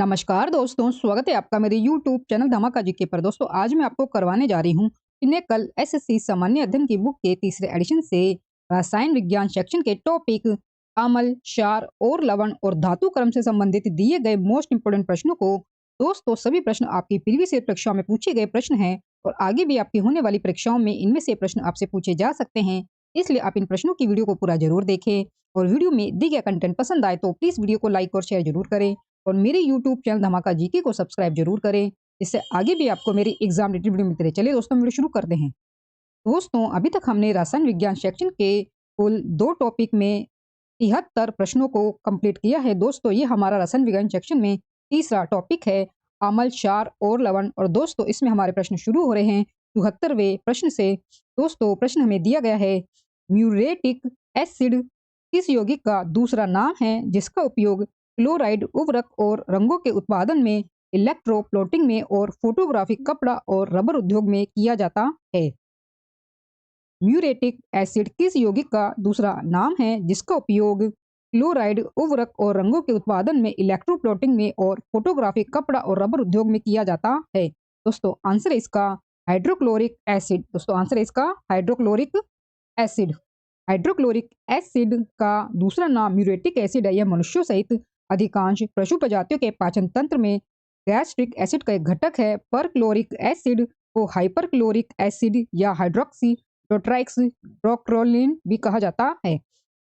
नमस्कार दोस्तों, स्वागत है आपका मेरे YouTube चैनल धमाका जीके पर। दोस्तों आज मैं आपको करवाने जा रही हूँ कि कल एसएससी सामान्य अध्ययन की बुक के तीसरे एडिशन से रसायन विज्ञान सेक्शन के टॉपिक अम्ल, क्षार और लवण और धातु क्रम से संबंधित दिए गए मोस्ट इंपोर्टेंट प्रश्नों को। दोस्तों सभी प्रश्न आपकी प्रीवियस ईयर परीक्षाओं में पूछे गए प्रश्न हैं और आगे भी आपकी होने वाली परीक्षाओं में इनमें से प्रश्न आपसे पूछे जा सकते हैं। इसलिए आप इन प्रश्नों की वीडियो को पूरा जरूर देखें और वीडियो में दिए गए कंटेंट पसंद आए तो प्लीज वीडियो को लाइक और शेयर जरूर करें और मेरे YouTube चैनल धमाका जीके को सब्सक्राइब जरूर करें। इससे आगे भी आपको मेरी एग्जाम रिलेटेड वीडियो मिलती रहे। चलिए दोस्तों वीडियो शुरू करते हैं। दोस्तों अभी तक हमने रसायन विज्ञान सेक्शन के कुल 2 टॉपिक में 73 प्रश्नों को कंप्लीट किया है। दोस्तों ये हमारा रसायन विज्ञान सेक्शन में तीसरा टॉपिक है अम्ल, क्षार और लवण। और दोस्तों इसमें हमारे प्रश्न शुरू हो रहे हैं 74वें प्रश्न से। दोस्तों प्रश्न हमें दिया गया है, म्यूरेटिक एसिड किस यौगिक का दूसरा नाम है जिसका उपयोग क्लोराइड उर्वरक और रंगों के उत्पादन में, इलेक्ट्रोप्लोटिंग में और फोटोग्राफिक कपड़ा और रबर उद्योग में किया जाता है। म्यूरेटिक एसिड किस यौगिक का दूसरा नाम है जिसका उपयोग क्लोराइड उर्वरक और रंगों के उत्पादन में, इलेक्ट्रोप्लोटिंग में और फोटोग्राफिक कपड़ा और रबर उद्योग में किया जाता है। दोस्तों आंसर है इसका हाइड्रोक्लोरिक एसिड। दोस्तों आंसर है इसका हाइड्रोक्लोरिक एसिड। हाइड्रोक्लोरिक एसिड का दूसरा नाम म्यूरेटिक एसिड है। यह मनुष्यों सहित अधिकांश पशु प्रजातियों के पाचन तंत्र में गैस्ट्रिक एसिड का एक घटक है। परक्लोरिक एसिड को हाइपरक्लोरिक एसिड या हाइड्रोक्सी भी कहा जाता है।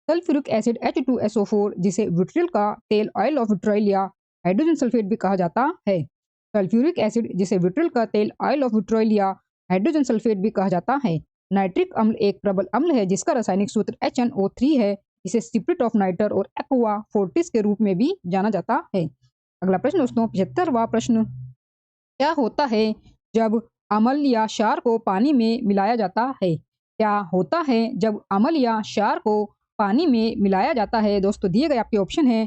सल्फ्यूरिक एसिड H2SO4 जिसे विट्रियल का तेल ऑयल ऑफ विट्रियल या हाइड्रोजन सल्फेट भी कहा जाता है। सल्फ्यूरिक एसिड जिसे विट्रियल का तेल ऑयल ऑफ विट्रियल या हाइड्रोजन सल्फेट भी कहा जाता है। नाइट्रिक अम्ल एक प्रबल अम्ल है जिसका रासायनिक सूत्र HNO3 है। इसे स्पिरिट ऑफ नाइटर और एक्वा फोर्टिस के रूप में भी जाना जाता है। अगला प्रश्न दोस्तों 75वां प्रश्न, क्या होता है जब अम्ल या क्षार को पानी में मिलाया जाता है? क्या होता है जब अम्ल या क्षार को पानी में मिलाया जाता है? दोस्तों दिए गए आपके ऑप्शन है,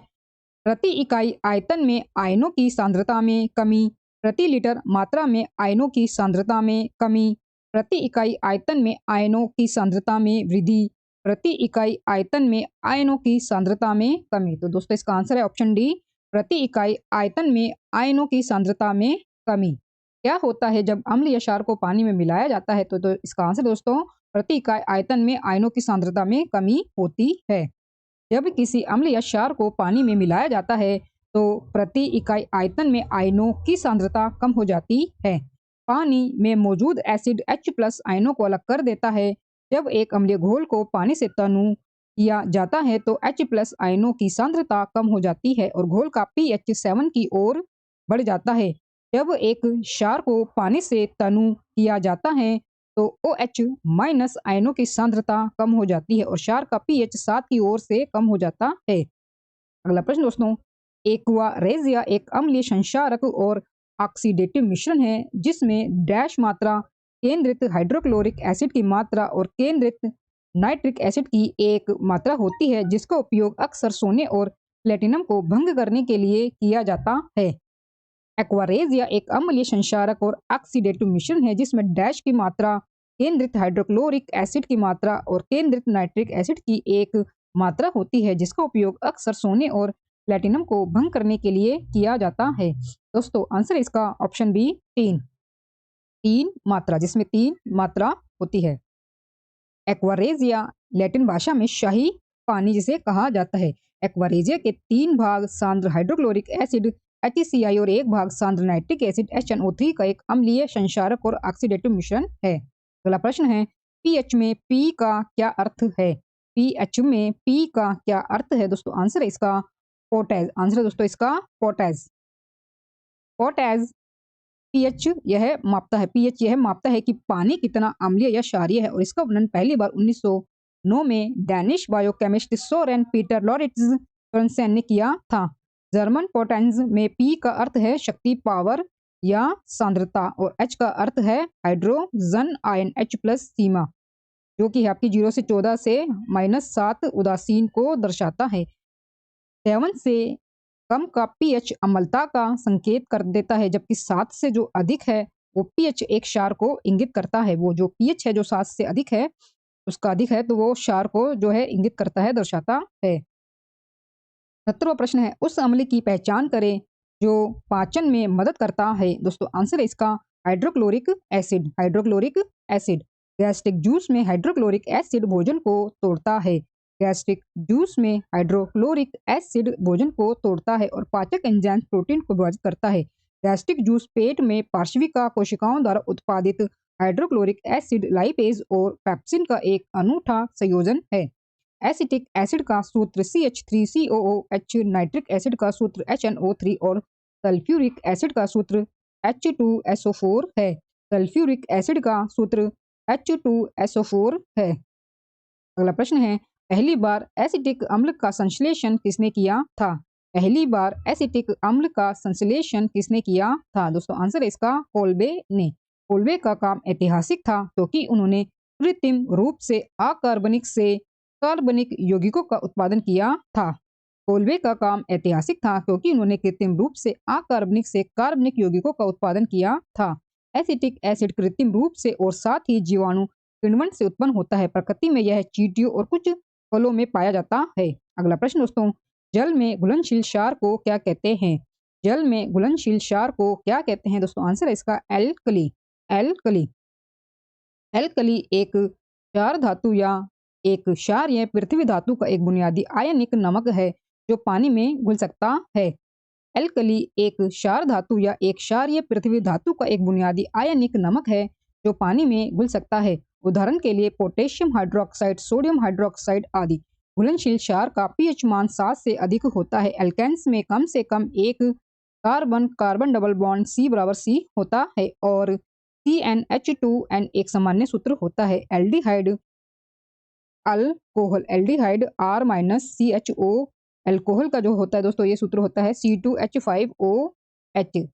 प्रति इकाई आयतन में आयनों की सांद्रता में कमी, प्रति लीटर मात्रा में आयनों की सांद्रता में कमी, प्रति इकाई आयतन में आयनों की सांद्रता में वृद्धि, प्रति इकाई आयतन में आयनों की सांद्रता में कमी। तो दोस्तों इसका आंसर है ऑप्शन डी, प्रति इकाई आयतन में आयनों की सांद्रता में कमी। क्या होता है जब अम्ल या क्षार को पानी में मिलाया जाता है? तो इसका आंसर दोस्तों प्रति इकाई आयतन में आयनों की सांद्रता में कमी होती है। जब किसी अम्ल या क्षार को पानी में मिलाया जाता है तो प्रति इकाई आयतन में आयनों की सांद्रता कम हो जाती है। पानी में मौजूद एसिड H+ आयनों को अलग कर देता है। जब एक अम्लीय घोल को पानी से तनु किया जाता है तो H+ आयनों की सांद्रता कम हो जाती है और घोल का pH 7 की ओर बढ़ जाता है। जब एक क्षार को पानी से तनु किया जाता है तो OH- आयनों की सांद्रता कम हो जाती है और क्षार का pH 7 की ओर से कम हो जाता है। अगला प्रश्न दोस्तों, एक्वा रेजिया एक अम्लीय संक्षारक और ऑक्सीडेटिव मिश्रण है जिसमें डैश मात्रा केंद्रित हाइड्रोक्लोरिक एसिड की मात्रा और केंद्रित नाइट्रिक एसिड की एक मात्रा होती है जिसका उपयोग अक्सर सोने और प्लेटिनम को भंग करने के लिए किया जाता है। एक्वारेजिया एक अम्लीय संक्षारक और ऑक्सीडेटिव मिश्रण है जिसमें डैश की मात्रा केंद्रित हाइड्रोक्लोरिक एसिड की मात्रा और केंद्रित नाइट्रिक एसिड की एक मात्रा होती है जिसका उपयोग अक्सर सोने और प्लेटिनम को भंग करने के लिए किया जाता है। दोस्तों आंसर इसका ऑप्शन बी, तीन मात्रा, जिसमें 3 मात्रा होती है। एक्वारेजिया लैटिन भाषा में शाही पानी जिसे कहा जाता है। एक्वारेजिया के 3 भाग सांद्र हाइड्रोक्लोरिक एसिड HCl और 1 भाग सांद्र नाइट्रिक एसिड HNO3 का एक अम्लीय संक्षारक और ऑक्सीडेटिव मिश्रण है। अगला प्रश्न है, पीएच में P का क्या अर्थ है? पीएच में P का क्या अर्थ है? दोस्तों आंसर है इसका पोटैश। आंसर है दोस्तों इसका पोटैश। पोटैश पीएच यह मापता है, पीएच यह मापता है कि पानी कितना अम्लीय या क्षारीय है और इसका वर्णन पहली बार 1909 में डैनिश बायोकेमिस्ट सोरेन पीटर लॉरेंट्ज सोरेनसेन ने किया था। जर्मन पोटेंस में P का अर्थ है शक्ति, पावर या सांद्रता और H का अर्थ है हाइड्रोजन आयन H+ सीमा, जो कि आपकी 0 से 14 से -7 उदासीन को दर्शाता है। 7 से कम का pH अम्लता का संकेत कर देता है जबकि 7 से जो अधिक है वो pH एक क्षार को इंगित करता है। वो जो pH है जो 7 से अधिक है उसका अधिक है तो वो क्षार को जो है इंगित करता है, दर्शाता है। 70वां प्रश्न है, उस अम्ल की पहचान करें जो पाचन में मदद करता है? दोस्तों आंसर है इसका hydrochloric acid. Hydrochloric acid. Gastric juice में हाइड्रोक्लोरिक एसिड भोजन को तोड़ता है। गैस्ट्रिक जूस में हाइड्रोक्लोरिक एसिड भोजन को तोड़ता है और पाचक एंजाइम प्रोटीन को विभाजित करता है। गैस्ट्रिक जूस पेट में पार्श्विका कोशिकाओं द्वारा उत्पादित हाइड्रोक्लोरिक एसिड, लाइपेज और पेप्सिन का एक अनूठा संयोजन है। एसिटिक एसिड का सूत्र CH3COOH, नाइट्रिक एसिड का सूत्र HNO3 और सल्फ्यूरिक एसिड का सूत्र H2SO4 है। सल्फ्यूरिक एसिड का सूत्र H2SO4 है। अगला प्रश्न है, पहली बार एसिटिक अम्ल का संश्लेषण किसने किया था? पहली बार एसिटिक अम्ल का संश्लेषण किसने किया था? दोस्तों आंसर है इसका कोल्बे ने। कोल्बे का काम ऐतिहासिक था क्योंकि उन्होंने कृत्रिम रूप से अकार्बनिक से कार्बनिक यौगिकों का उत्पादन किया था। कोल्बे का काम ऐतिहासिक था क्योंकि उन्होंने कृत्रिम रूप से अकार्बनिक से कार्बनिक यौगिकों का उत्पादन किया था। एसिटिक एसिड कृत्रिम रूप से और साथ ही जीवाणु किण्वन से उत्पन्न होता है। प्रकृति में यह चींटियों और कुछ फलों में पाया जाता है। अगला प्रश्न दोस्तों, जल में घुलनशील क्षार को क्या कहते हैं? जल में घुलनशील क्षार को क्या कहते हैं? दोस्तों आंसर है इसका एल्कली। एल्कली। एल्कली एक क्षार धातु या एक क्षारीय पृथ्वी धातु का एक बुनियादी आयनिक नमक है जो पानी में घुल सकता है। एल्कली एक क्षार धातु या एक क्षारीय पृथ्वी धातु का एक बुनियादी आयनिक नमक है जो पानी में घुल सकता है। उदाहरण के लिए पोटेशियम हाइड्रोक्साइड, सोडियम हाइड्रोक्साइड आदि। घुलनशील क्षार का पीएच मान 7 से अधिक होता है। एल्केन्स में कम से कम एक carbon carbon double bond C=C होता है और CnH2n एक सामान्य सूत्र होता है। Aldehyde alcohol, aldehyde R-CHO alcohol का जो होता है दोस्तों ये सूत्र होता है C2H5OH।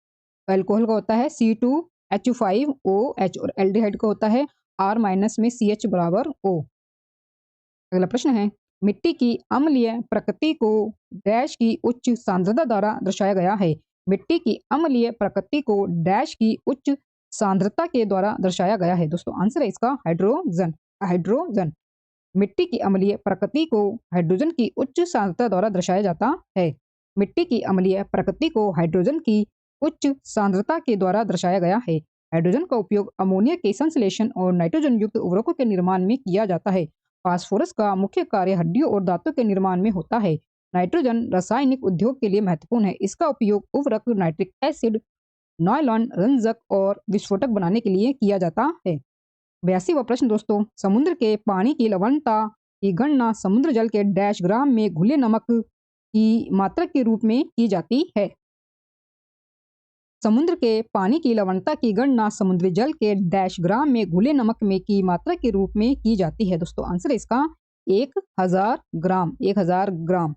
अल्कोहल का होता है C2H5OH और एल्डिहाइड का होता है R- में CH=O। अगला प्रश्न है, मिट्टी की अम्लीय प्रकृति को डैश की उच्च सांद्रता द्वारा दर्शाया गया है। मिट्टी की अम्लीय प्रकृति को डैश की उच्च सांद्रता के द्वारा दर्शाया गया है। दोस्तों आंसर है इसका हाइड्रोजन। हाइड्रोजन। मिट्टी की अम्लीय प्रकृति को हाइड्रोजन की उच्च सांद्रता द्वारा दर्शाया जाता है। मिट्टी की अम्लीय प्रकृति को हाइड्रोजन की उच्च सांद्रता के द्वारा दर्शाया गया है। हाइड्रोजन का उपयोग अमोनिया के संश्लेषण और नाइट्रोजन युक्त उर्वरकों के निर्माण में किया जाता है। फास्फोरस का मुख्य कार्य हड्डियों और दांतों के निर्माण में होता है। नाइट्रोजन रासायनिक उद्योग के लिए महत्वपूर्ण है। इसका उपयोग उर्वरक, नाइट्रिक एसिड, नायलॉन, रंजक और विस्फोटक बनाने के लिए किया जाता है। 82वां प्रश्न दोस्तों, समुद्र के पानी की लवणता की गणना समुद्र जल के डैश ग्राम में घुले नमक की मात्रा के रूप में की जाती है। समुद्र के पानी की लवणता की गणना समुद्री जल के डैश ग्राम में घुले नमक में की मात्रा के रूप में की जाती है। दोस्तों आंसर है इसका 1000 ग्राम। 1000 ग्राम।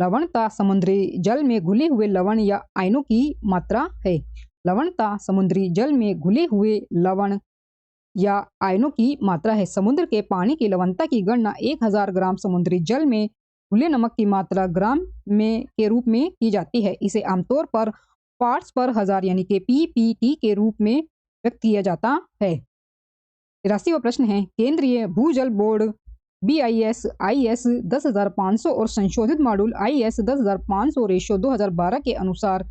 लवणता समुद्री जल में घुले हुए लवण या आयनों की मात्रा है। लवणता समुद्री जल में घुले हुए लवण या आयनों की मात्रा है। समुद्र के पानी की लवणता की गणना 1000 ग्राम समुद्री जल में घुले नमक की मात्रा ग्राम में के रूप में की जाती है। इसे आमतौर पर पार्ट्स पर हजार यानी कि PPT के रूप में व्यक्त किया जाता है। 83वां प्रश्न है, केंद्रीय भूजल बोर्ड BIS IS 10500 और संशोधित मॉड्यूल IS 10500 रेशो 2012 के अनुसार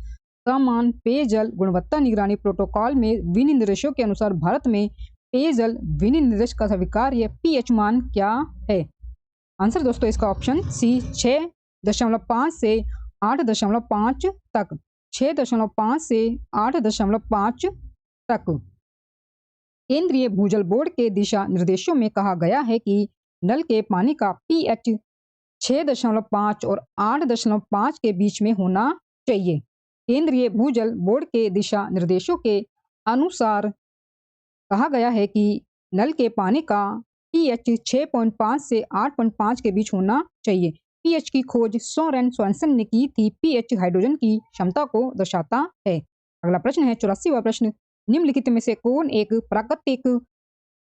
समान पेयजल गुणवत्ता निगरानी प्रोटोकॉल में विनिर्देशों के अनुसार भारत में पेयजल विनिर्देश का स्वीकार्य पीएच मान क्या है? आंसर दोस्तों इसका ऑप्शन C 6.5 से 8.5 तक। 6.5 से 8.5 तक। केंद्रीय भूजल बोर्ड के दिशा निर्देशों में कहा गया है कि नल के पानी का पीएच 6.5 और 8.5 के बीच में होना चाहिए। केंद्रीय भूजल बोर्ड के दिशा निर्देशों के अनुसार कहा गया है कि नल के पानी का पीएच 6.5 से 8.5 के बीच होना चाहिए। पीएच की खोज सोरेन स्वैनसन ने की थी। पीएच हाइड्रोजन की क्षमता को दर्शाता है। अगला प्रश्न है 84वां प्रश्न, निम्नलिखित में से कौन एक प्राकृतिक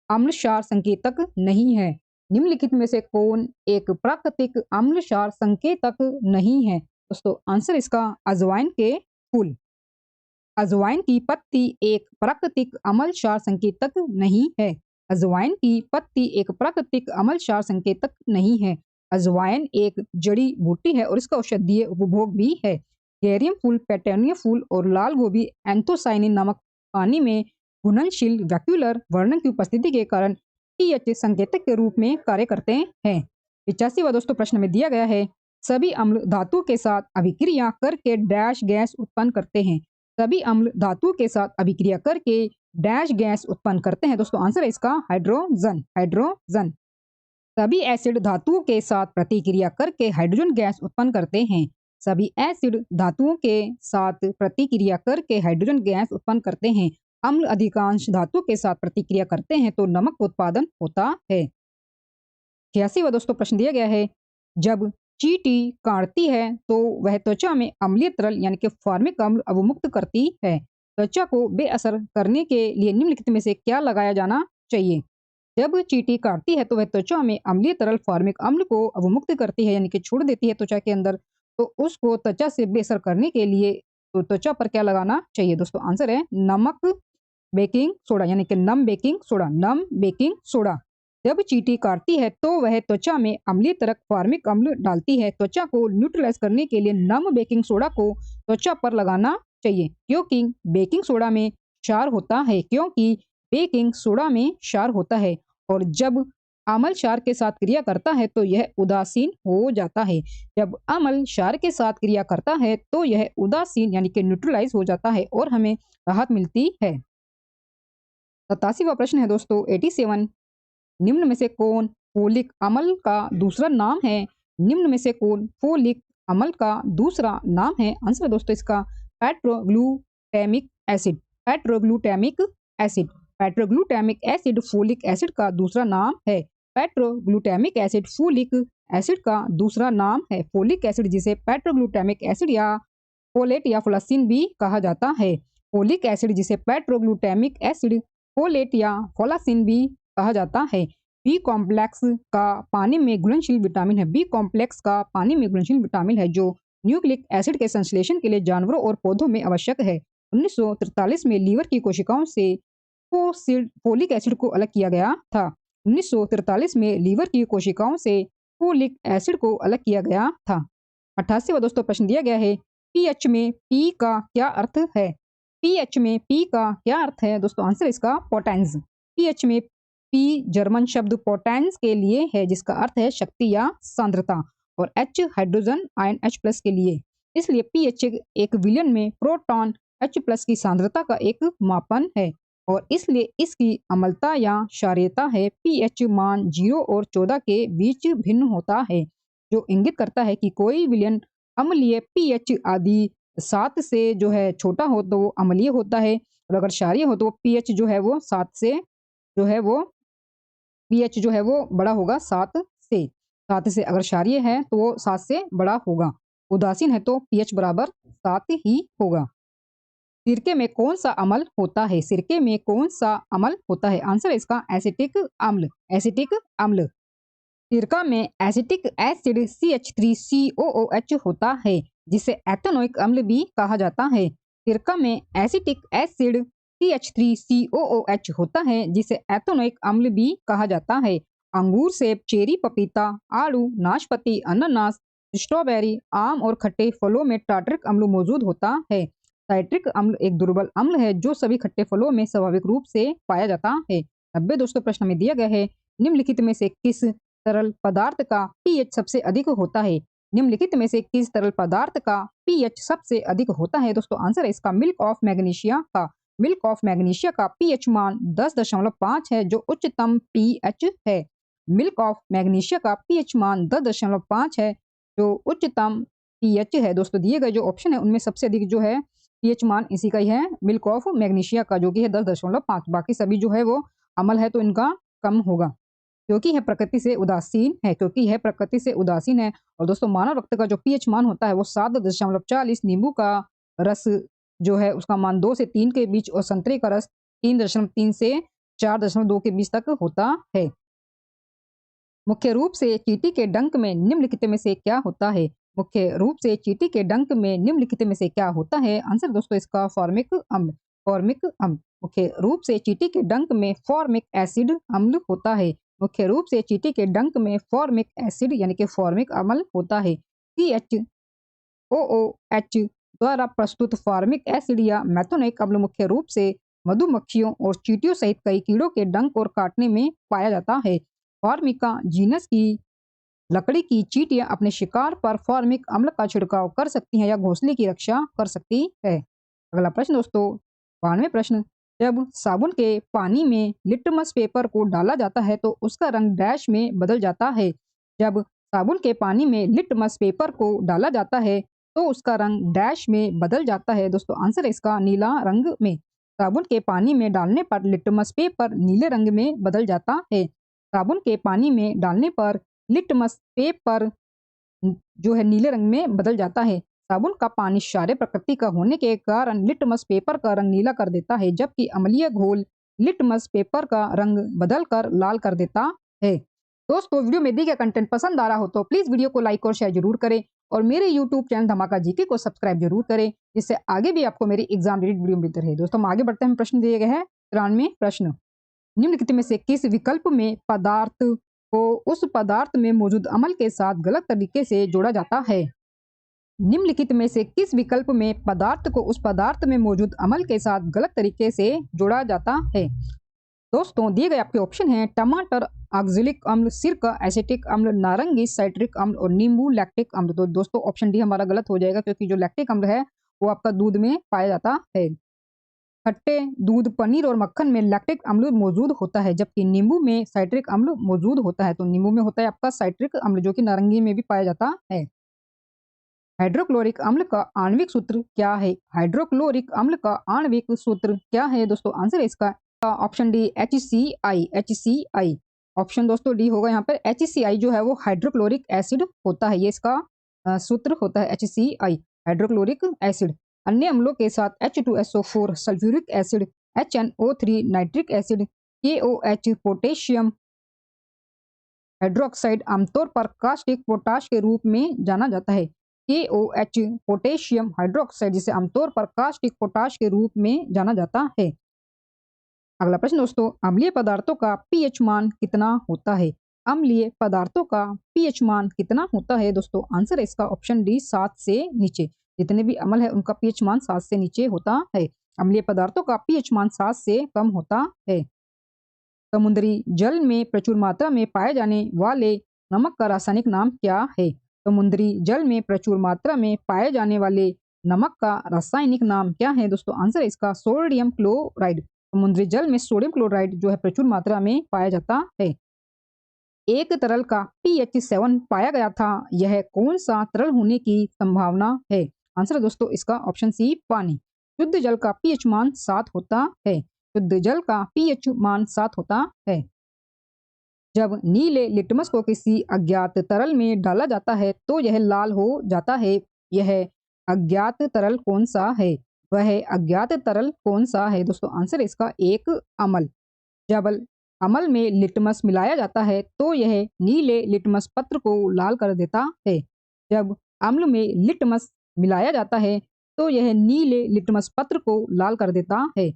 अम्ल क्षार संकेतक नहीं है? निम्नलिखित में से कौन एक प्राकृतिक अम्ल क्षार संकेतक नहीं है? दोस्तों आंसर इसका अजवाइन के फूल। अजवाइन की पत्ती एक प्राकृतिक अम्ल क्षार संकेतक नहीं है। अजवाइन की पत्ती एक प्राकृतिक अम्ल क्षार संकेतक नहीं है। अजवाइन एक जड़ी बूटी है और इसका औषधीय उपभोग भी है। गेरियम फूल, पेटोनिया फूल और लाल गोभी एंथोसाइनिन नामक पानी में घुलनशील वैक्यूलर वर्णन की उपस्थिति के कारण पीएच संकेतक के रूप में कार्य करते हैं। 85वां दोस्तों प्रश्न में दिया गया है, सभी अम्ल धातु के साथ अभिक्रिया करके डैश गैस उत्पन्न करते हैं। सभी अम्ल धातु के साथ अभिक्रिया करके डैश गैस उत्पन्न करते हैं। दोस्तों आंसर है इसका हाइड्रोजन। हाइड्रोजन। सभी एसिड धातुओं के साथ प्रतिक्रिया करके हाइड्रोजन गैस उत्पन्न करते हैं। सभी एसिड धातुओं के साथ प्रतिक्रिया करके हाइड्रोजन गैस उत्पन्न करते हैं। अम्ल अधिकांश धातु के साथ प्रतिक्रिया करते हैं तो नमक का उत्पादन होता है। 86वां दोस्तों प्रश्न दिया गया है, जब चींटी काटती है तो वह त्वचा में अम्लीय तरल यानी कि फॉर्मिक अम्ल अवमुक्त करती है। त्वचा को बेअसर करने के लिए निम्नलिखित में से क्या लगाया जाना चाहिए। जब चींटी काटती है तो वह त्वचा में अम्लीय तरल फॉर्मिक अम्ल को अवमुक्त करती है यानी कि छोड़ देती है त्वचा के अंदर, तो उसको त्वचा से बेअसर करने के लिए तो त्वचा पर क्या लगाना चाहिए। दोस्तों आंसर है नमक, बेकिंग सोडा यानी कि नम बेकिंग सोडा। नम बेकिंग सोडा। जब चींटी काटती है तो वह त्वचा में अम्लीय तरल फॉर्मिक अम्ल डालती है। त्वचा को न्यूट्रलाइज करने के लिए नम बेकिंग सोडा को त्वचा पर लगाना चाहिए, क्योंकि बेकिंग सोडा में क्षार होता है। क्योंकि बेकिंग सोडा में क्षार होता है और जब अम्ल क्षार के साथ क्रिया करता है तो यह उदासीन हो जाता है। जब अम्ल क्षार के साथ क्रिया करता है तो यह उदासीन यानी कि न्यूट्रलाइज हो जाता है और हमें राहत मिलती है। 87वां प्रश्न है दोस्तों 87, निम्न में से कौन फोलिक अम्ल का दूसरा नाम है। निम्न में से कौन फोलिक अम्ल का दूसरा नाम है। आंसर दोस्तों इसका pteroylglutamic acid. Pteroylglutamic acid. Pteroylglutamic acid folic acid का दूसरा नाम है। पेट्रोग्लूटामिक एसिड फोलिक एसिड का दूसरा नाम है। फोलिक एसिड जिसे पेट्रोग्लूटामिक एसिड या फोलेट या फोलासिन भी कहा जाता है। फोलिक एसिड जिसे पेट्रोग्लूटामिक एसिड, फोलेट या फोलासिन भी कहा जाता है। बी कॉम्प्लेक्स का पानी में घुलनशील विटामिन है। बी कॉम्प्लेक्स का पानी में घुलनशील विटामिन है जो न्यूक्लिक एसिड के संश्लेषण के लिए जानवरों और पौधों में आवश्यक है। 1943 में लीवर की कोशिकाओं से फोलिक एसिड को अलग किया गया था। 1943 में लीवर की कोशिकाओं से फोलिक एसिड को अलग किया गया था। 88वां दोस्तों प्रश्न दिया गया है, पीएच में पी का क्या अर्थ है। पीएच में पी का क्या अर्थ है। दोस्तों आंसर इसका पोटेंस। पीएच में पी जर्मन शब्द पोटेंस के लिए है जिसका अर्थ है शक्ति या सांद्रता, और एच हाइड्रोजन आयन H+ के लिए। इसलिए पीएच एक विलयन में प्रोटॉन H+ की सांद्रता का एक मापन है और इसलिए इसकी अम्लता या क्षारीयता है। पीएच मान 0 और 14 के बीच भिन्न होता है, जो इंगित करता है कि कोई विलयन अम्लीय पीएच आदि 7 से जो है छोटा हो तो वो अम्लीय होता है, और अगर क्षारीय हो तो पीएच जो है वो 7 से जो है वो पीएच जो है वो बड़ा होगा 7 से। 7 से अगर क्षारीय है तो वो 7 से बड़ा होगा। उदासीन है तो पीएच बराबर 7 ही होगा। सिरके में कौन सा अम्ल होता है। सिरके में कौन सा अम्ल होता है। आंसर है इसका एसिटिक अम्ल। एसिटिक अम्ल। सिरका में एसिटिक एसिड CH3COOH होता है जिसे एथेनोइक अम्ल भी कहा जाता है। सिरका में एसिटिक एसिड CH3COOH होता है जिसे एथेनोइक अम्ल भी कहा जाता है। अंगूर, सेब, चेरी, पपीता, आड़ू, नाशपाती, अनानास, स्ट्रॉबेरी, आम और खट्टे फलों में टार्टरिक अम्ल मौजूद होता है। साइट्रिक अम्ल एक दुर्बल अम्ल है जो सभी खट्टे फलों में स्वाभाविक रूप से पाया जाता है। 90 दोस्तों प्रश्न में दिया गया है, निम्नलिखित में से किस तरल पदार्थ का पीएच सबसे अधिक होता है। निम्नलिखित में से किस तरल पदार्थ का पीएच सबसे अधिक होता है। दोस्तों आंसर है इसका मिल्क ऑफ मैग्नीशिया का। मिल्क ऑफ मैग्नीशिया का पीएच मान 10.5 है जो उच्चतम पीएच है। मिल्क ऑफ मैग्नीशिया का पीएच मान 10.5 है जो उच्चतम पीएच है। दोस्तों दिए गए जो ऑप्शन है उनमें सबसे अधिक जो है पीएच मान इसी का ही है, मिल्क ऑफ मैग्नीशिया का, जो कि है 10.5। बाकी सभी जो है वो अम्ल है तो इनका कम होगा, क्योंकि है प्रकृति से उदासीन है। क्योंकि है प्रकृति से उदासीन है। और दोस्तों मानव रक्त का जो पीएच मान होता है वो 7.40। नींबू का रस जो है उसका मान 2 से 3 के बीच और संतरे का रस 3.3 से 4.2 के बीच तक होता है। मुख्य रूप से चींटी के डंक में निम्नलिखित में से क्या होता है। मुख्य रूप से चींटी के डंक में निम्नलिखित में से क्या होता है। आंसर दोस्तों इसका फॉर्मिक अम्ल। फॉर्मिक अम्ल। मुख्य रूप से चींटी के डंक में फॉर्मिक एसिड अम्ल होता है। मुख्य रूप से चींटी के डंक में फॉर्मिक एसिड यानी कि फॉर्मिक अम्ल होता है। CHOOH द्वारा प्रस्तुत फॉर्मिक एसिड या मेथोनिक अम्ल मुख्य रूप से मधुमक्खियों और चींटियों सहित कई कीड़ों के डंक और काटने में पाया जाता है। फॉर्मिका जीनस की लकड़ी की चींटियां अपने शिकार पर फॉर्मिक अम्ल का छिड़काव कर सकती हैं या घोंसले की रक्षा कर सकती है। अगला प्रश्न दोस्तों, 92 प्रश्न, जब साबुन के पानी में लिटमस पेपर को डाला जाता है तो उसका रंग डैश में बदल जाता है। जब साबुन के पानी में लिटमस पेपर को डाला जाता है तो उसका रंग डैश में बदल जाता है। दोस्तों आंसर है इसका नीला रंग में। साबुन के पानी में डालने पर लिटमस पेपर नीले रंग में बदल जाता है। साबुन के पानी में डालने पर लिटमस पेपर जो है नीले रंग में बदल जाता है। साबुन का पानी क्षारीय प्रकृति का होने के कारण लिटमस पेपर का रंग नीला कर देता है, जबकि अम्लीय घोल लिटमस पेपर का रंग बदलकर लाल कर देता है। दोस्तों वीडियो में दिए गए कंटेंट पसंद आ रहा हो तो प्लीज वीडियो को लाइक और शेयर जरूर करें और मेरे यूट्यूब चैनल धमाका जीके को सब्सक्राइब जरूर करें, जिससे आगे भी आपको मेरी एग्जाम रिलेटेड वीडियो मिलते रहे। दोस्तों हम आगे बढ़ते हैं, प्रश्न दिए गए हैं 93 प्रश्न। निम्नलिखित में से किस विकल्प में पदार्थ को उस पदार्थ में मौजूद अम्ल के साथ गलत तरीके से जोड़ा जाता है? निम्नलिखित में से किस विकल्प में पदार्थ को उस पदार्थ में मौजूद अम्ल के साथ गलत तरीके से जोड़ा जाता है? दोस्तों दिए गए आपके ऑप्शन हैं टमाटर ऑक्जेलिक अम्ल, सिरका एसिटिक अम्ल, नारंगी साइट्रिक अम्ल और नींबू लैक्टिक अम्ल। तो दोस्तों ऑप्शन डी हमारा गलत हो जाएगा, क्योंकि जो लैक्टिक अम्ल है वो आपका दूध में पाया जाता है। खट्टे दूध, पनीर और मक्खन में लैक्टिक अम्ल मौजूद होता है, जबकि नींबू में साइट्रिक अम्ल मौजूद होता है। तो नींबू में होता है आपका साइट्रिक अम्ल, जो कि नारंगी में भी पाया जाता है। हाइड्रोक्लोरिक अम्ल का आणविक सूत्र क्या है? हाइड्रोक्लोरिक अम्ल का आणविक सूत्र क्या है? दोस्तों आंसर है इसका option D HCl। HCl option दोस्तों डी होगा यहाँ पर। HCl जो है वो हाइड्रोक्लोरिक एसिड होता है, ये इसका सूत्र होता है HCl, हाइड्रोक्लोरिक एसिड। अन्य अम्लों के साथ H2SO4, sulphuric acid, HNO3, nitric acid, KOH, potassium hydroxide आमतौर पर कास्टिक पोटाश के रूप में जाना जाता है। KOH, पोटेशियम हाइड्रोक्साइड, जिसे आमतौर पर कास्टिक पोटाश के रूप में जाना जाता है। अगला प्रश्न दोस्तों, अम्लीय पदार्थों का pH मान कितना होता है? अम्लीय पदार्थों का pH मान कितना होता है? दोस्तों आंसर है इसका ऑप्शन डी 7 से नीचे। जितने भी अम्ल है उनका pH मान 7 से नीचे होता है। अम्लीय पदार्थों का pH मान 7 से कम होता है। समुद्री जल में प्रचुर मात्रा में पाए जाने वाले नमक का रासायनिक नाम क्या है? समुद्री जल में प्रचुर मात्रा में पाए जाने वाले नमक का रासायनिक नाम क्या है? दोस्तों आंसर है इसका सोडियम क्लोराइड। समुद्री जल में सोडियम क्लोराइड जो है प्रचुर मात्रा में पाया जाता है। एक तरल का pH 7 पाया गया था, यह कौन सा तरल होने की संभावना है? आंसर है दोस्तों इसका ऑप्शन सी पानी। शुद्ध जल का pH मान 7 होता है। शुद्ध जल का pH मान 7 होता है। जब नीले लिटमस को किसी अज्ञात तरल में डाला जाता है तो यह लाल हो जाता है। यह अज्ञात तरल कौन सा है? वह अज्ञात तरल कौन सा है? दोस्तों आंसर है इसका एक अम्ल। जब अम्ल में लिटमस मिलाया जाता है तो यह नीले लिटमस पत्र को लाल कर देता है। जब अम्ल में लिटमस मिलाया जाता है तो यह नीले लिटमस पत्र को लाल कर देता है।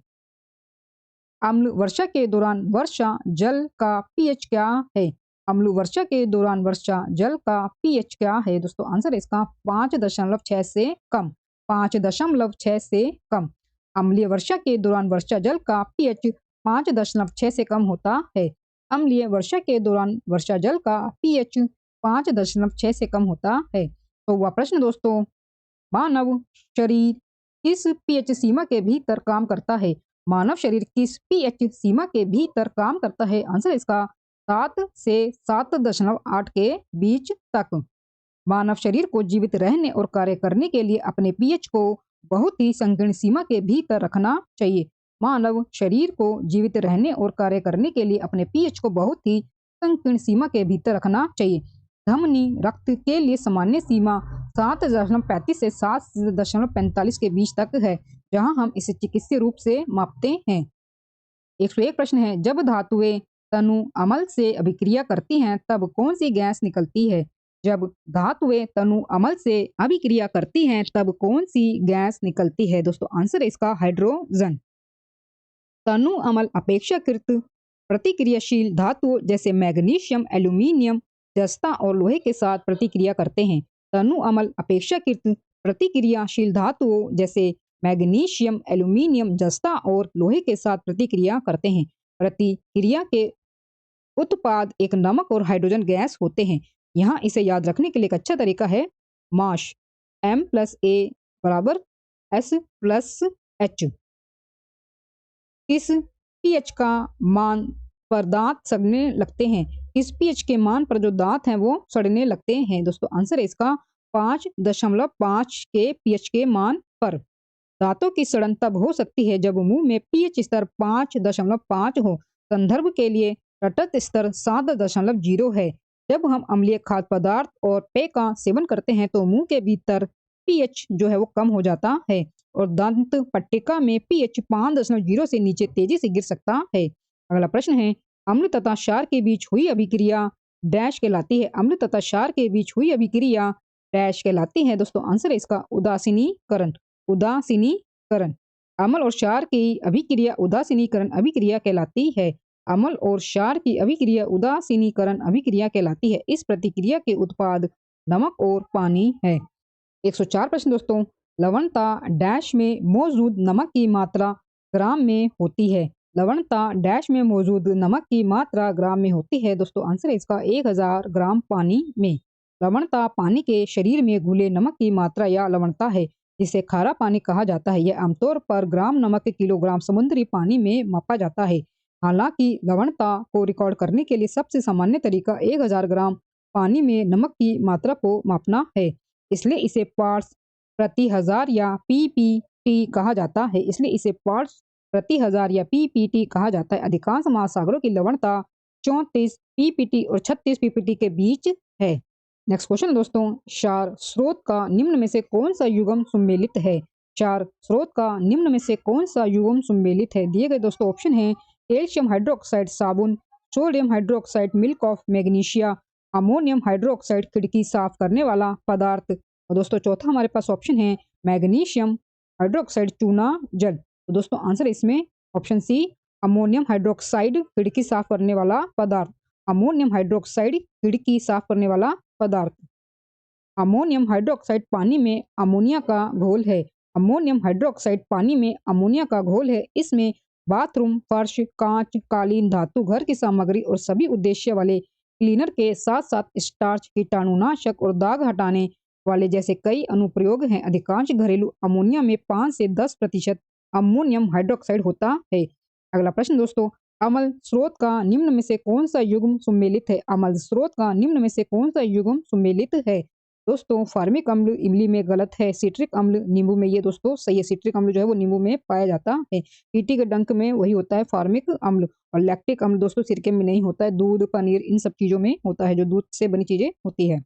अम्ल वर्षा के दौरान वर्षा जल का pH क्या है? अम्ल वर्षा के दौरान वर्षा जल का pH क्या है? दोस्तों आंसर है इसका 5.6 से कम। 5.6 से कम। अम्लीय वर्षा के दौरान वर्षा जल का pH 5.6 से कम होता है। अम्लीय वर्षा के दौरान वर्षा जल का pH 5.6 से कम होता है। तो वह प्रश्न दोस्तों, मानव शरीर किस pH सीमा के भीतर काम करता है? मानव शरीर किस pH सीमा के भीतर काम करता है? आंसर इसका 7 से 7.8 के बीच तक। मानव शरीर को जीवित रहने और कार्य करने के लिए अपने pH को बहुत ही संकीर्ण सीमा के भीतर रखना चाहिए। मानव शरीर को जीवित रहने और कार्य करने के लिए अपने pH को बहुत ही संकीर्ण सीमा के भीतर रखना चाहिए। धमनी रक्त के लिए सामान्य सीमा 7.35 से 7.45 के बीच तक है, जहां हम इसे चिकित्सीय रूप से मापते हैं। 101 प्रश्न है, जब धातुएं तनु अम्ल से अभिक्रिया करती हैं तब कौन सी गैस निकलती है? जब धातुएं तनु अम्ल से अभिक्रिया करती हैं तब कौन सी गैस निकलती है? दोस्तों आंसर है इसका हाइड्रोजन। तनु अम्ल अपेक्षाकृत प्रतिक्रियाशील धातुओं जैसे मैग्नीशियम, एल्यूमीनियम, जस्ता और लोहे के साथ प्रतिक्रिया करते हैं। तनु अम्ल अपेक्षाकृत प्रतिक्रियाशील धातुओं जैसे मैग्नीशियम, एल्यूमीनियम, जस्ता और लोहे के साथ प्रतिक्रिया करते हैं। प्रतिक्रिया के उत्पाद एक नमक और हाइड्रोजन गैस होते हैं। यहाँ इसे याद रखने के लिए एक अच्छा तरीका है माश M+A बराबर S+H। किस पीएच का मान पर दांत सड़ने लगते हैं? किस पीएच के मान पर जो दांत हैं वो सड़ने लगते हैं? दोस्तों आंसर है इसका 5.5 के पीएच के मान पर। दांतों की सड़न तब हो सकती है जब मुंह में पीएच स्तर 5.5 हो। संदर्भ के लिए तटस्थ स्तर 7.0 है। जब हम अम्लीय खाद्य पदार्थ और पेय का सेवन करते हैं तो मुंह के भीतर पीएच जो है वो कम हो जाता है और दंत पट्टिका में पीएच 5.0 से नीचे तेजी से गिर सकता है। अगला प्रश्न है अम्ल तथा क्षार के बीच हुई अभिक्रिया डैश कहलाती है। अम्ल तथा क्षार के बीच हुई अभिक्रिया डैश कहलाती है। दोस्तों आंसर है इसका उदासीनीकरण। उदासीनीकरण। अम्ल और क्षार की अभिक्रिया उदासीनीकरण अभिक्रिया कहलाती है। अम्ल और क्षार की अभिक्रिया उदासीनीकरण अभिक्रिया कहलाती है। इस प्रतिक्रिया के उत्पाद नमक और पानी है। 104 प्रश्न दोस्तों लवणता डैश में मौजूद नमक की मात्रा ग्राम में होती है। लवणता डैश में मौजूद नमक की मात्रा ग्राम में होती है। दोस्तों आंसर है इसका 1000 ग्राम पानी में। लवणता पानी के शरीर में घुले नमक की मात्रा या लवणता है जिसे खारा पानी कहा जाता है। यह आमतौर पर ग्राम नमक किलोग्राम समुद्री पानी में मापा जाता है। हालांकि लवणता को रिकॉर्ड करने के लिए सबसे सामान्य तरीका 1000 ग्राम पानी में नमक की मात्रा को मापना है। इसलिए इसे पार्ट्स प्रति हजार या पीपीटी कहा जाता है। इसलिए इसे पार्ट्स प्रति हजार या पीपीटी कहा जाता है। अधिकांश महासागरों की लवणता 34 पीपीटी और 36 पीपीटी के बीच है। नेक्स्ट क्वेश्चन दोस्तों क्षार स्रोत का निम्न में से कौन सा युग्म सम्मिलित है? क्षार स्रोत का निम्न में से कौन सा युग्म सम्मिलित है? दिए गए दोस्तों ऑप्शन है कैल्शियम हाइड्रोक्साइड साबुन, sodium hydroxide milk of magnesia, ammonium hydroxide खिड़की साफ करने वाला पदार्थ। और दोस्तों चौथा हमारे पास ऑप्शन है मैग्नीशियम हाइड्रोक्साइड चूना जल। तो दोस्तों आंसर इसमें ऑप्शन सी अमोनियम हाइड्रोक्साइड खिड़की साफ करने वाला पदार्थ। अमोनियम हाइड्रोक्साइड खिड़की साफ करने वाला पदार्थ। अमोनियम हाइड्रोक्साइड पानी में अमोनिया का घोल है। अमोनियम हाइड्रोक्साइड पानी में अमोनिया का घोल है। इसमें बाथरूम फर्श, कांच, कालीन, धातु, घर की सामग्री और सभी उद्देश्य वाले क्लीनर के साथ साथ स्टार्च, कीटाणुनाशक और दाग हटाने वाले जैसे कई अनुप्रयोग हैं। अधिकांश घरेलू अमोनिया में 5 से 10% अमोनियम हाइड्रोक्साइड होता है। अगला प्रश्न दोस्तों अम्ल स्रोत का निम्न में से कौन सा युग्म सम्मिलित है? अम्ल स्रोत का निम्न में से कौन सा युग्म सम्मिलित है? दोस्तों फार्मिक अम्ल इमली में गलत है। सिट्रिक अम्ल नींबू में ये दोस्तों सही है। सिट्रिक अम्ल जो है वो नींबू में पाया जाता है। पीटी के डंक में वही होता है फार्मिक अम्ल। और लैक्टिक अम्ल दोस्तों सिरके में नहीं होता है। दूध, पनीर इन सब चीजों में होता है जो दूध से बनी चीजें होती है।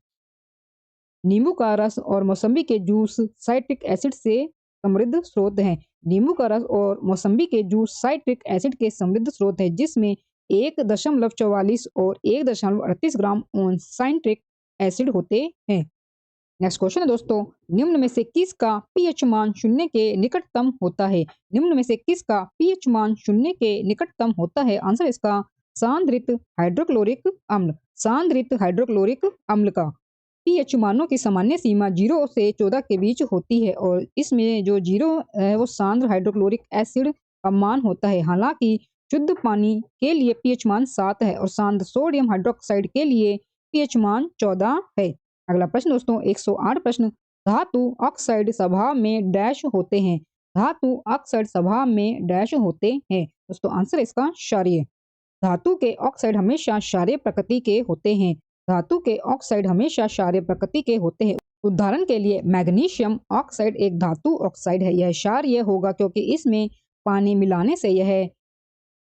नींबू का रस और मौसम्बी के जूस साइट्रिक एसिड से समृद्ध स्रोत हैं। नींबू का रस और मौसम्बी के जूस साइट्रिक एसिड के समृद्ध स्रोत है जिसमें 1.44 और 1.38 ग्राम ऑन साइट्रिक एसिड होते हैं। नेक्स्ट क्वेश्चन है दोस्तों निम्न में से किसका पीएच मान 0 के निकटतम होता है? निम्न में से किसका पीएच मान 0 के निकटतम होता है? आंसर इसका सांद्रित हाइड्रोक्लोरिक अम्ल। सांद्रित हाइड्रोक्लोरिक अम्ल का पीएच मानों की सामान्य सीमा 0 से 14 के बीच होती है और इसमें जो 0 है वो सांद्र हाइड्रोक्लोरिक एसिड का मान होता है। हालांकि शुद्ध पानी के लिए पीएच मान 7 है और सांद्र सोडियम हाइड्रोक्साइड के लिए पीएच मान 14 है। अगला प्रश्न दोस्तों 108 प्रश्न धातु ऑक्साइड स्वभाव में डैश होते हैं। धातु ऑक्साइड स्वभाव में डैश होते हैं। दोस्तों आंसर इसका क्षारीय। धातु के ऑक्साइड हमेशा क्षारीय प्रकृति के होते हैं। धातु के ऑक्साइड हमेशा क्षारीय प्रकृति के होते हैं। उदाहरण के लिए मैग्नीशियम ऑक्साइड एक धातु ऑक्साइड है। यह क्षारीय होगा क्योंकि इसमें पानी मिलाने से यह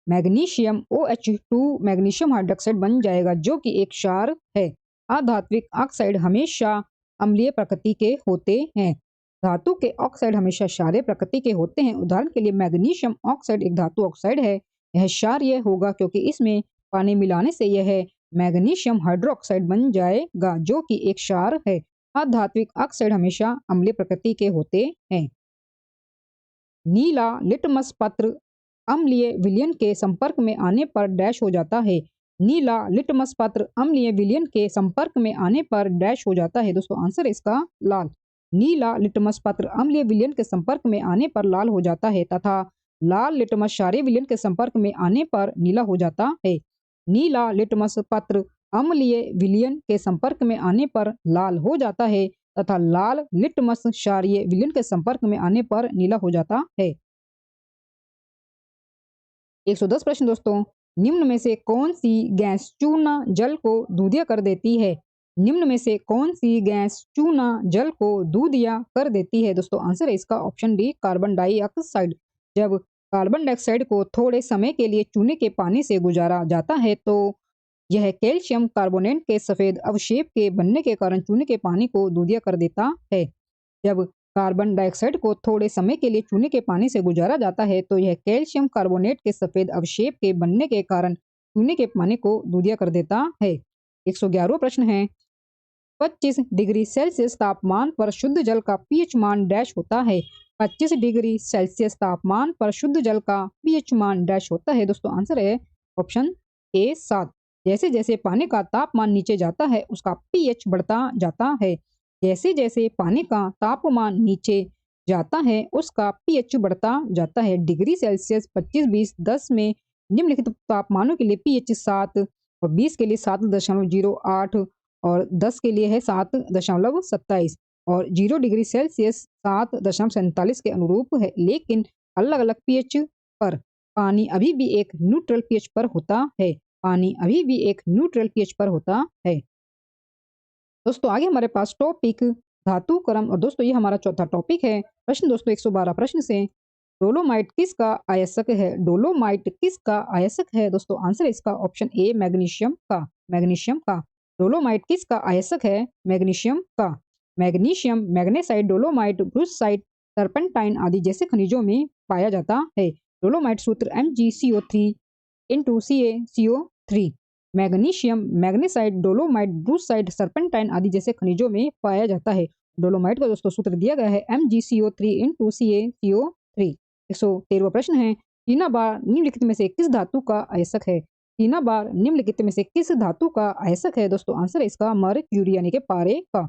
मैग्नीशियम OH2 मैग्नीशियम हाइड्रोक्साइड बन जाएगा जो कि एक क्षार है। अधात्विक ऑक्साइड हमेशा अम्लीय प्रकृति के होते हैं। धातु के ऑक्साइड हमेशा क्षारीय प्रकृति के होते हैं। उदाहरण के लिए मैग्नीशियम ऑक्साइड एक धातु ऑक्साइड है। यह क्षारीय होगा क्योंकि इसमें पानी मिलाने से यह मैग्नीशियम हाइड्रोक्साइड बन जाएगा जो कि एक क्षार है। अधात्विक ऑक्साइड हमेशा अम्लीय प्रकृति के होते हैं। नीला लिटमस पत्र अम्लीय विलयन के संपर्क में आने पर डैश हो जाता है। नीला लिटमस पत्र अम्लीय विलयन के संपर्क में आने पर डैश हो जाता है। दोस्तों आंसर इसका लाल। नीला लिटमस पत्र अम्लीय विलयन के संपर्क में आने पर लाल हो जाता है तथा लाल लिटमस क्षारीय विलयन के संपर्क में आने पर नीला हो जाता है। नीला लिटमस पत्र अम्लीय विलयन के संपर्क में आने पर लाल हो जाता है तथा लाल लिटमस क्षारीय विलयन के संपर्क में आने पर नीला हो जाता है। 110 प्रश्न दोस्तों, निम्न में से कौन सी गैस चूना जल को दूधिया कर देती है? निम्न में से कौन सी गैस चूना जल को दूधिया कर देती है? दोस्तों आंसर है इसका ऑप्शन डी, कार्बन डाइऑक्साइड। जब कार्बन डाइऑक्साइड को थोड़े समय के लिए चूने के पानी से गुजारा जाता है तो यह कैल्शियम कार्बोनेट के सफेद अवशेप के बनने के कारण चूने के पानी को दूधिया कर देता है। जब कार्बन डाइऑक्साइड को थोड़े समय के लिए चूने के पानी से गुजारा जाता है तो यह कैल्शियम कार्बोनेट के सफेद अवशेप के बनने के कारण चूने के पानी को दूधिया कर देता है। 111वां प्रश्न है, 25 डिग्री सेल्सियस तापमान पर शुद्ध जल का पीएच मान डैश होता है? 25 डिग्री सेल्सियस तापमान पर शुद्ध जल का पीएच मान डैश होता है? दोस्तों आंसर है ऑप्शन ए 7। जैसे जैसे पानी का तापमान नीचे जाता है उसका पीएच बढ़ता जाता है। जैसे जैसे पानी का तापमान नीचे जाता है उसका पीएच बढ़ता जाता है। डिग्री सेल्सियस 25, 20, 10 में निम्नलिखित तापमानों के लिए पीएच 7 और 20 के लिए 7.08 और 10 के लिए है 7.27 और 0 डिग्री सेल्सियस 7.47 के अनुरूप है। लेकिन अलग अलग पीएच पर पानी अभी भी एक न्यूट्रल पीएच पर होता है। पानी अभी भी एक न्यूट्रल पीएच पर होता है। दोस्तों आगे हमारे पास टॉपिक धातु क्रम और दोस्तों ये हमारा चौथा टॉपिक है। प्रश्न दोस्तों 112 प्रश्न से, डोलोमाइट किसका अयस्क है? डोलोमाइट किसका अयस्क है? दोस्तों आंसर है इसका ऑप्शन ए, मैग्नीशियम का। मैग्नीशियम का। डोलोमाइट किसका अयस्क है? मैग्नीशियम का। Magnesium magnesite, dolomite, brucite, serpentine आदि जैसे खनिजों में पाया जाता है। डोलोमाइट सूत्र MgCO3 into CaCO3। Magnesium magnesite, dolomite, brucite, serpentine आदि जैसे खनिजों में पाया जाता है। डोलोमाइट का दोस्तों सूत्र दिया गया है MgCO3 इंटू CaCO3। 113वां प्रश्न है, टीना बार निम्नलिखित में से किस धातु का अयस्क है? टीना बार निम्नलिखित में से किस धातु का अयस्क है? दोस्तों आंसर है इसका मरक्यूरी यानी कि पारे का।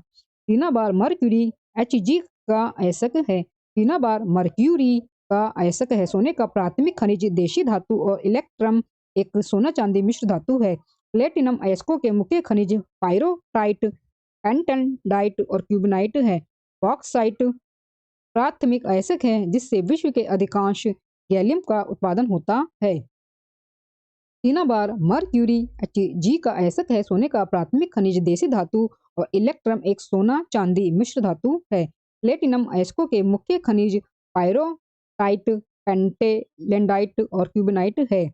टीना बार मरक्यूरी Hg का अयस्क है। टीना बार मरक्यूरी का अयस्क है। सोने का प्राथमिक खनिज देशी धातु और इलेक्ट्रम एक सोना चांदी मिश्र धातु है। प्लेटिनम अयस्कों के मुख्य खनिज पायरोटाइट, पेंटेंडाइट और क्यूबनाइट है। बॉक्साइट प्राथमिक अयस्क है जिससे विश्व के अधिकांश गैलियम का उत्पादन होता है। टीना बार मरक्यूरी Hg का अयस्क है। सोने का प्राथमिक खनिज देसी धातु और इलेक्ट्रम एक सोना चांदी मिश्र धातु है। प्लेटिनम अयस्कों के मुख्य खनिज पायरोटाइट, पेंटेलेडाइट और क्यूबनाइट है।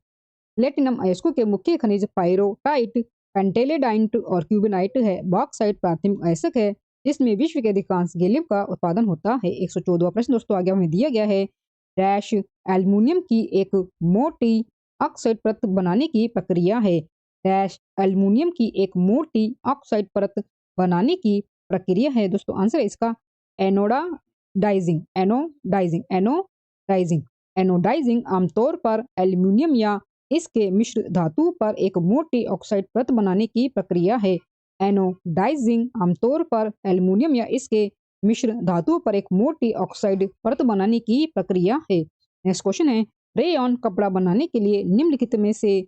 प्लेटिनम अयस्कों के मुख्य खनिज पायरोटाइट, पेंटेलेडाइट और क्यूबनाइट है। बॉक्साइट प्राथमिक अयस्क है जिसमें विश्व के अधिकांश गैलियम का उत्पादन होता है। 114वां प्रश्न दोस्तों आगे हमें दिया गया है, डैश एल्युमिनियम की एक मोटी ऑक्साइड परत बनाने की प्रक्रिया है। डैश एल्युमिनियम की एक मोटी ऑक्साइड परत बनाने की प्रक्रिया है। दोस्तों आंसर है इसका एनोडाइजिंग। एनोडाइजिंग एनोडाइजिंग एनोडाइजिंग आमतौर पर एल्युमिनियम या इसके मिश्र धातु पर एक मोटी ऑक्साइड परत बनाने की प्रक्रिया है। एनोडाइजिंग आमतौर पर एल्युमिनियम या इसके मिश्र धातु पर एक मोटी ऑक्साइड परत बनाने की प्रक्रिया है। नेक्स्ट क्वेश्चन है, रेयॉन कपड़ा बनाने के लिए निम्नलिखित में से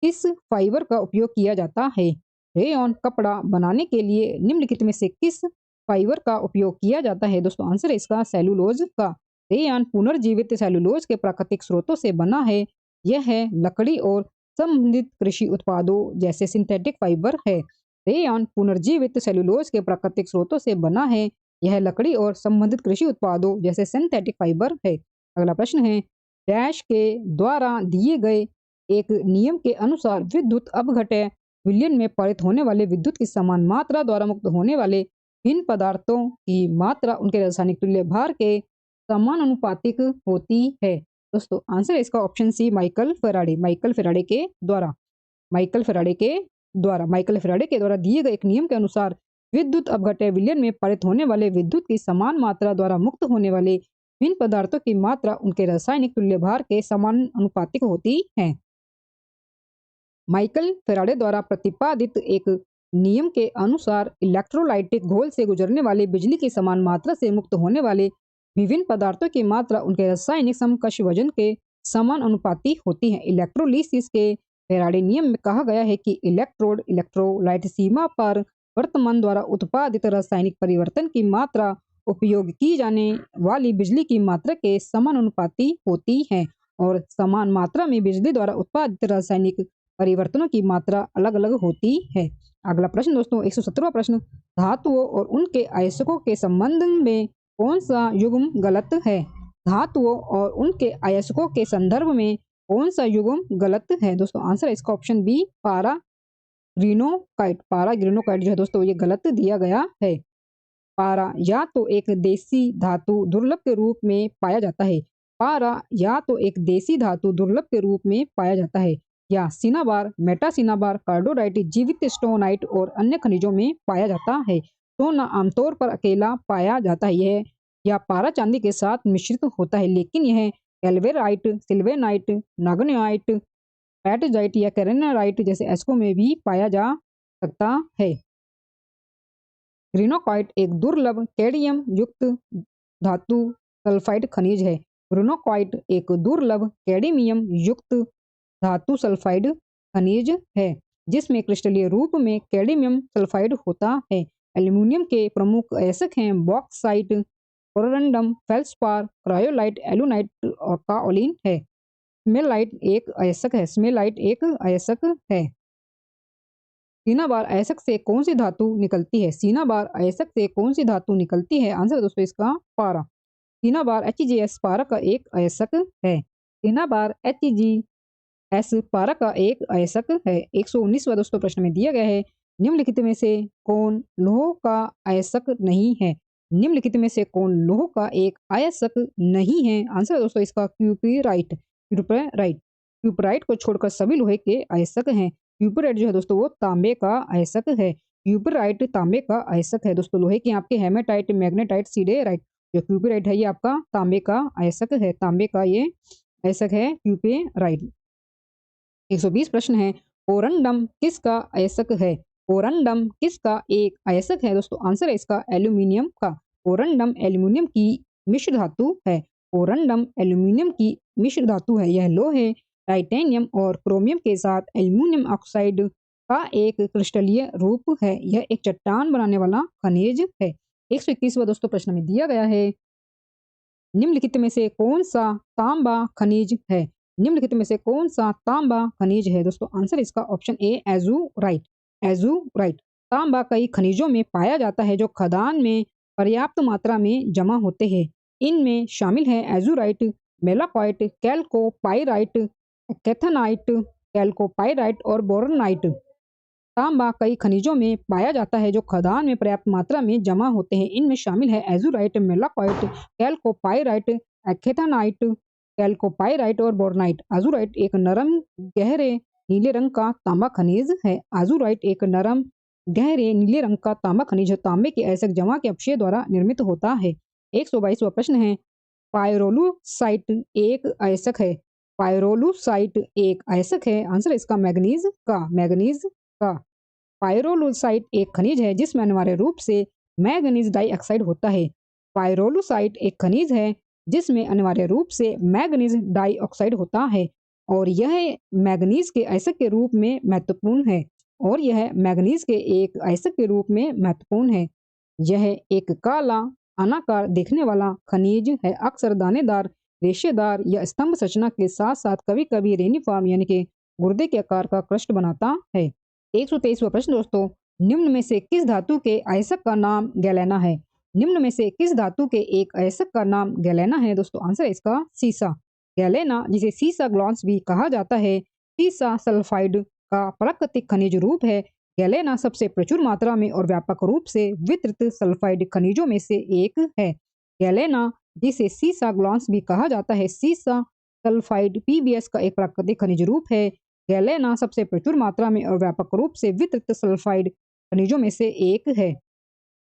किस फाइबर का उपयोग किया जाता है? रेयॉन कपड़ा बनाने के लिए निम्नलिखित में से किस फाइबर का उपयोग किया जाता है? दोस्तों आंसर है इसका सेलुलोज का। रेयॉन पुनर्जीवित सेलुलोज के प्राकृतिक स्रोतों से बना है। यह है लकड़ी और संबंधित कृषि उत्पादों जैसे सिंथेटिक फाइबर है। रेयॉन पुनर्जीवित सेलुलोज के प्राकृतिक स्रोतों से बना है। यह लकड़ी और संबंधित कृषि उत्पादों जैसे सिंथेटिक फाइबर है। अगला प्रश्न है, डैश के द्वारा दिए गए एक नियम के अनुसार विद्युत अपघट्य विलयन में पारित होने वाले विद्युत की समान मात्रा द्वारा मुक्त होने वाले भिन्न पदार्थों की मात्रा उनके रासायनिक तुल्य भार के समानुपातिक होती है। दोस्तों आंसर है इसका option C, Michael Faraday. Michael Faraday के द्वारा माइकल फेराडे के द्वारा दिए गए एक नियम के अनुसार विद्युत अपघट्य विलयन में पारित होने वाले विद्युत की समान मात्रा द्वारा मुक्त होने वाले भिन्न पदार्थों की मात्रा उनके रासायनिक तुल्य भार के समानुपातिक होती है। माइकल फेराडे द्वारा प्रतिपादित एक नियम के अनुसार इलेक्ट्रोलाइटिक घोल से गुजरने वाली बिजली की समान मात्रा से मुक्त होने वाले विभिन्न पदार्थों की मात्रा उनके रासायनिक समकक्ष वजन के समान अनुपाती होती है। इलेक्ट्रोलिसिस के फैराडे नियम में कहा गया है कि इलेक्ट्रोड इलेक्ट्रोलाइट सीमा पर वर्तमान द्वारा उत्पादित रासायनिक परिवर्तन की मात्रा उपयोग की जाने वाली बिजली की मात्रा के समानुपाती होती है और समान मात्रा में बिजली द्वारा उत्पादित रासायनिक परिवर्तनों की मात्रा अलग अलग होती है। अगला प्रश्न दोस्तों 117वां प्रश्न, धातुओं और उनके अयस्कों के संबंध में कौन सा युग्म गलत है? धातुओं और उनके अयस्कों के संदर्भ में कौन सा युग्म गलत है? दोस्तों आंसर है इसका ऑप्शन बी, पारा ग्रीनोकाइट। पारा ग्रीनोकाइट जो है दोस्तों ये गलत दिया गया है। पारा या तो एक देसी धातु दुर्लभ के रूप में पाया जाता है। पारा या तो एक देसी धातु दुर्लभ के रूप में पाया जाता है या सिनाबार, मेटासिनाबार, कार्डोराइट, जीवित स्टोनाइट और अन्य खनिजों में पाया जाता है। सोना आमतौर पर अकेला पाया जाता है यह या पारा चांदी के साथ मिश्रित होता है, लेकिन यह एल्वेराइट, सिल्वेनाइट, नागनाइट, पैटजाइट या कैरेनाराइट जैसे एस्को में भी पाया जा सकता है। ग्रीनोकाइट एक दुर्लभ कैडमियम युक्त धातु सल्फाइड खनिज है। ग्रीनोकाइट एक दुर्लभ कैडमियम युक्त धातु सल्फाइड खनिज है जिसमें क्रिस्टलीय रूप में कैडमियम सल्फाइड होता है। एल्यूमिनियम के प्रमुख अयस्क हैं बॉक्साइट, कोरंडम, फेल्सपार, क्रायोलाइट, एलुनाइट और काओलिन है। स्मेलाइट एक अयस्क है। स्मेलाइट एक अयस्क है। सिनाबार अयस्क से कौन सी धातु निकलती है? सिनाबार अयस्क से कौन सी धातु निकलती है? आंसर दोस्तों इसका पारा। सिनाबार HgS पारा का एक अयस्क है। सिनाबार HgS पारा का एक अयस्क है। 119वां दोस्तों प्रश्न में दिया गया है, निम्नलिखित में से कौन लौह का अयस्क नहीं है? निम्नलिखित में से कौन लौह का एक अयस्क नहीं है? आंसर दोस्तों इसका क्यूपीराइट। क्यूपराइट को छोड़कर सभी लोहे के अयस्क हैं। क्यूपराइट जो है दोस्तों वो तांबे का अयस्क है। क्यूपराइट तांबे का अयस्क है दोस्तों। लोहे के आपके हेमेटाइट, मैग्नेटाइट, सीडेराइट, जो क्यूपराइट है ये आपका तांबे का अयस्क है। तांबे का ये अयस्क है क्यूपराइट। 120 प्रश्न है, कोरंडम किसका अयस्क है? कोरंडम किसका एक अयस्क है दोस्तों? आंसर है इसका एल्यूमिनियम का। कोरंडम एल्यूमिनियम की मिश्र धातु है। कोरंडम एल्यूमिनियम की मिश्र धातु है। यह लोहे, टाइटेनियम और क्रोमियम के साथ एल्यूमिनियम ऑक्साइड का एक क्रिस्टलीय रूप है। यह एक चट्टान बनाने वाला खनिज है। 121वां दोस्तों प्रश्न में दिया गया है, निम्नलिखित में से कौन सा तांबा खनिज है? निम्नलिखित में से कौन सा तांबा खनिज है दोस्तों? आंसर इसका ऑप्शन ए, एज़ूराइट। एज़ूराइट तांबा कई खनिजों में पाया जाता है जो खदान में पर्याप्त मात्रा में जमा होते हैं। इनमें शामिल है एज़ूराइट, मेलाकॉइट, कैल्कोपाइराइट, कैथनाइट, कैल्कोपाइराइट और बोरोनाइट। तांबा कई खनिजों में पाया जाता है जो खदान में पर्याप्त मात्रा में जमा होते हैं। इनमें शामिल है एज़ूराइट, मेलाकॉइट, कैल्कोपाइराइट, एखेथानाइट, कैल्कोपाइराइट और बोरोनाइट। एज़ूराइट एक नरम गहरे नीले रंग का तांबा खनिज है। एज़ूराइट एक नरम गहरे नीले रंग का तांबा खनिज तांबे के अयस्क जमा के अपक्षय द्वारा निर्मित होता है। 122वां प्रश्न है, पायरोलुसाइट एक अयस्क है। पायरोलुसाइट एक अयस्क है। आंसर इसका मैग्नीज का। मैग्नीज का। पायरोलुसाइट एक खनिज है जिसमें अनिवार्य रूप से मैग्नीज डाइऑक्साइड होता है। पायरोलुसाइट एक खनिज है जिसमें अनिवार्य रूप से मैग्नीज डाइऑक्साइड होता है और यह मैग्नीज के अयस्क के रूप में महत्वपूर्ण है। और यह मैग्नीज के एक अयस्क के रूप में महत्वपूर्ण है। यह एक काला अनाकार दिखने वाला खनिज है। अक्सर दानेदार, रेशेदार या स्तंभ संरचना के साथ साथ कभी कभी रेनिफॉर्म यानी कि गुर्दे के आकार का क्रस्ट बनाता है। 123वां प्रश्न दोस्तों, निम्न में से किस धातु के अयस्क का नाम गैलेना है? निम्न में से किस धातु के एक अयस्क का नाम गैलेना है दोस्तों? आंसर है इसका सीसा। गैलेना जिसे सीसा ग्लॉन्स भी कहा जाता है, सीसा सल्फाइड का प्राकृतिक खनिज रूप है। गैलेना सबसे प्रचुर मात्रा में और व्यापक रूप से वितरित सल्फाइड खनिजों में से एक है। गैलेना जिसे सीसा ग्लॉन्स भी कहा जाता है, सीसा सल्फाइड PbS का एक प्राकृतिक खनिज रूप है। गैलेना सबसे प्रचुर मात्रा में और व्यापक रूप से वितरित सल्फाइड खनिजों में से एक है।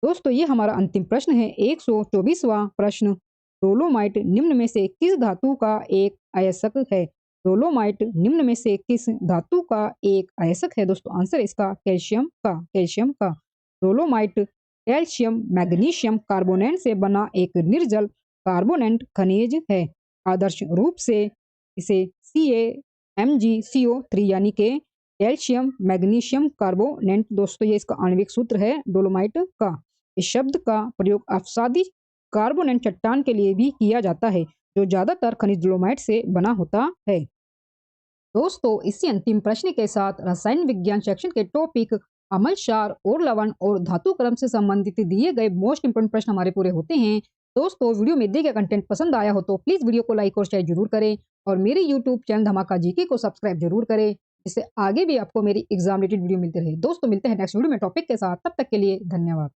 दोस्तों ये हमारा अंतिम प्रश्न है 124वां प्रश्न, डोलोमाइट निम्न में से किस धातु का एक अयस्क है? डोलोमाइट निम्न में से किस धातु का एक अयस्क है? दोस्तों आंसर इसका कैल्शियम का। डोलोमाइट कैल्शियम मैग्नीशियम कार्बोनेट से बना एक निर्जल कार्बोनेट खनिज है। आदर्श रूप से इसे CaMgCO3 यानी के कैल्शियम मैग्नीशियम कार्बोनेट, दोस्तों ये इसका आणविक सूत्र है डोलोमाइट का। इस शब्द का प्रयोग अवसादी कार्बोनेट चट्टान के लिए भी किया जाता है, जो ज्यादातर खनिज डोलोमाइट से बना होता है। दोस्तों इसी अंतिम प्रश्न के साथ रसायन विज्ञान सेक्शन के टॉपिक अम्ल, क्षार और लवण और धातु क्रम से संबंधित दिए गए मोस्ट इंपोर्टेंट प्रश्न हमारे पूरे होते हैं। दोस्तों वीडियो में दिए गए कंटेंट पसंद आया हो तो प्लीज वीडियो को लाइक और शेयर जरूर करें और मेरे यूट्यूब चैनल धमाका जीके को सब्सक्राइब जरूर करें, जिससे आगे भी आपको मेरी एग्जाम रिलेटेड वीडियो मिलते रहे। दोस्तों मिलते हैं नेक्स्ट वीडियो में टॉपिक के साथ, तब तक के लिए धन्यवाद।